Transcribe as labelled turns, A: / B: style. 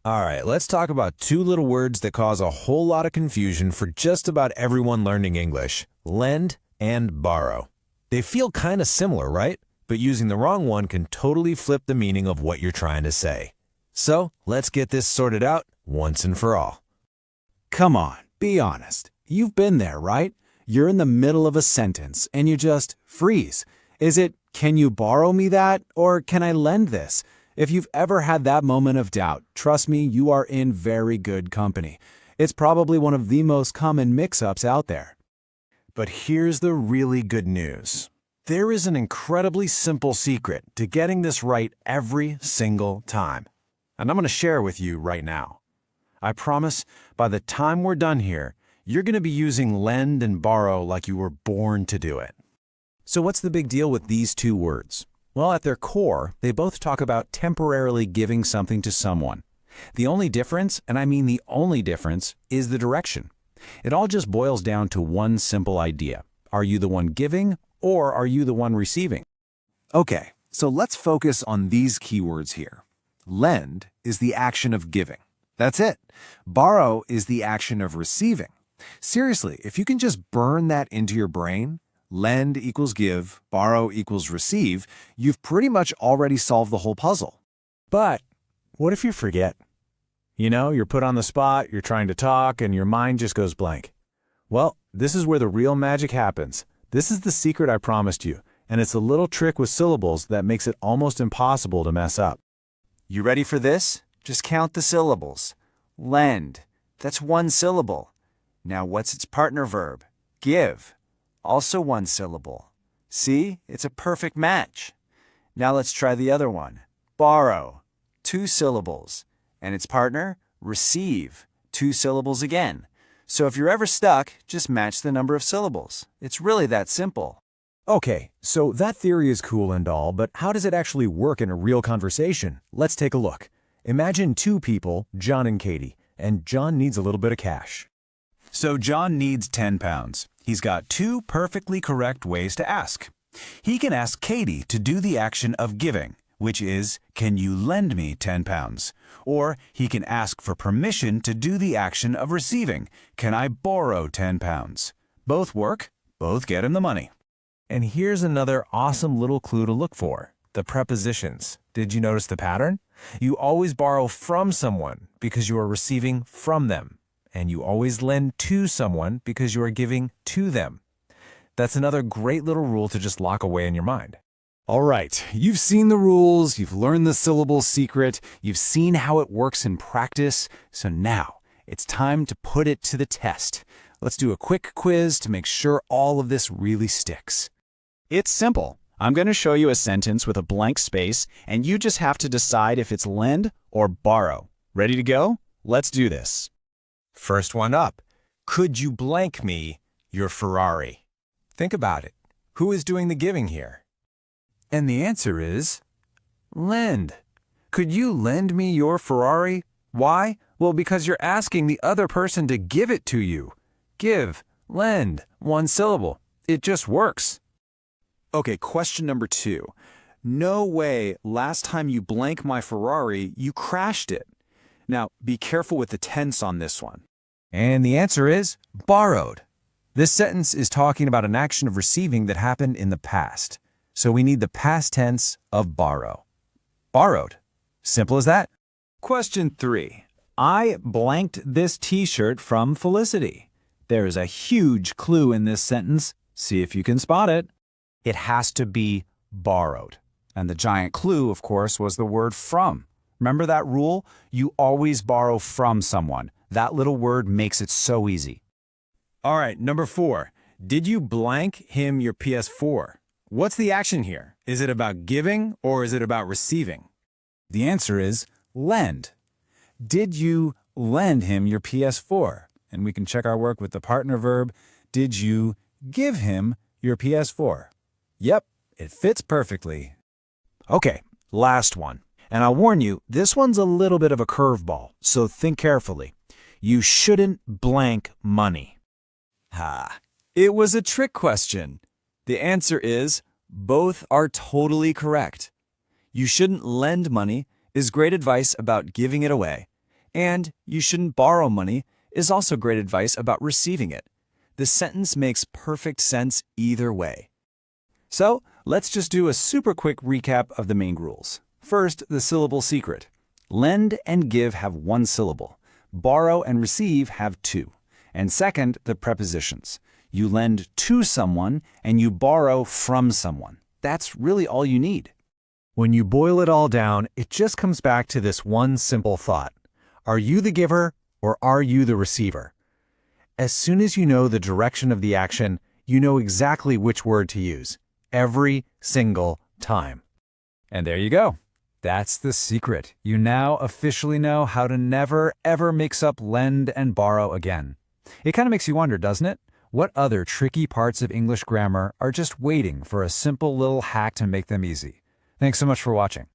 A: All right, let's talk about two little words that cause a whole lot of confusion for just about everyone learning English: lend and borrow. They feel kind of similar, right? But using the wrong one can totally flip the meaning of what you're trying to say. So let's get this sorted out once and for all.
B: Come on, be honest. You've been there, right? You're in the middle of a sentence and you just freeze. Is it, can you borrow me that? Or can I lend this? If you've ever had that moment of doubt, trust me, you are in very good company. It's probably one of the most common mix-ups out there.
C: But here's the really good news. There is an incredibly simple secret to getting this right every single time. And I'm going to share with you right now. I promise by the time we're done here, you're going to be using lend and borrow like you were born to do it.
A: So what's the big deal with these two words? Well, at their core, they both talk about temporarily giving something to someone. The only difference, and I mean the only difference, is the direction. It all just boils down to one simple idea. Are you the one giving, or are you the one receiving?
D: Okay, so let's focus on these keywords here. Lend is the action of giving. That's it. Borrow is the action of receiving. Seriously, if you can just burn that into your brain, lend equals give, borrow equals receive, you've pretty much already solved the whole puzzle.
A: But what if you forget? You know, you're put on the spot, you're trying to talk, and your mind just goes blank. Well, this is where the real magic happens. This is the secret I promised you, and it's a little trick with syllables that makes it almost impossible to mess up.
E: You ready for this? Just count the syllables. Lend, that's one syllable. Now what's its partner verb? Give, also one syllable. See, it's a perfect match. Now let's try the other one. Borrow, two syllables. And its partner, receive, two syllables again. So if you're ever stuck, just match the number of syllables. It's really that simple.
A: Okay, so that theory is cool and all, but how does it actually work in a real conversation? Let's take a look. Imagine two people, John and Katie, and John needs a little bit of cash.
B: So John needs 10 pounds. He's got two perfectly correct ways to ask. He can ask Katie to do the action of giving, which is, can you lend me 10 pounds? Or he can ask for permission to do the action of receiving, can I borrow 10 pounds? Both work, both get him the money.
A: And here's another awesome little clue to look for: the prepositions. Did you notice the pattern? You always borrow from someone because you are receiving from them. And you always lend to someone because you are giving to them. That's another great little rule to just lock away in your mind.
D: All right, you've seen the rules, you've learned the syllable secret, you've seen how it works in practice, so now it's time to put it to the test. Let's do a quick quiz to make sure all of this really sticks.
B: It's simple. I'm going to show you a sentence with a blank space, and you just have to decide if it's lend or borrow. Ready to go? Let's do this.
A: First one up. Could you blank me your Ferrari? Think about it. Who is doing the giving here? And the answer is lend. Could you lend me your Ferrari? Why? Well, because you're asking the other person to give it to you. Give, lend, one syllable. It just works.
D: Okay, question number 2. No way last time you blank my Ferrari, you crashed it. Now, be careful with the tense on this one.
A: And the answer is borrowed. This sentence is talking about an action of receiving that happened in the past. So we need the past tense of borrow. Borrowed. Simple as that.
B: Question 3. I blanked this t-shirt from Felicity. There is a huge clue in this sentence. See if you can spot it.
D: It has to be borrowed. And the giant clue, of course, was the word from. Remember that rule? You always borrow from someone. That little word makes it so easy.
A: All right, number 4. Did you blank him your PS4? What's the action here? Is it about giving or is it about receiving?
D: The answer is lend. Did you lend him your PS4? And we can check our work with the partner verb. Did you give him your PS4? Yep, it fits perfectly.
A: Okay, last one. And I'll warn you, this one's a little bit of a curveball, so think carefully. You shouldn't blank money.
E: It was a trick question. The answer is both are totally correct. You shouldn't lend money is great advice about giving it away. And you shouldn't borrow money is also great advice about receiving it. The sentence makes perfect sense either way. So, let's just do a super quick recap of the main rules. First, the syllable secret. Lend and give have one syllable. Borrow and receive have two. And second, the prepositions. You lend to someone and you borrow from someone. That's really all you need.
C: When you boil it all down, it just comes back to this one simple thought. Are you the giver or are you the receiver? As soon as you know the direction of the action, you know exactly which word to use. Every single time.
B: And there you go. That's the secret. You now officially know how to never, ever mix up lend and borrow again. It kind of makes you wonder, doesn't it? What other tricky parts of English grammar are just waiting for a simple little hack to make them easy? Thanks so much for watching.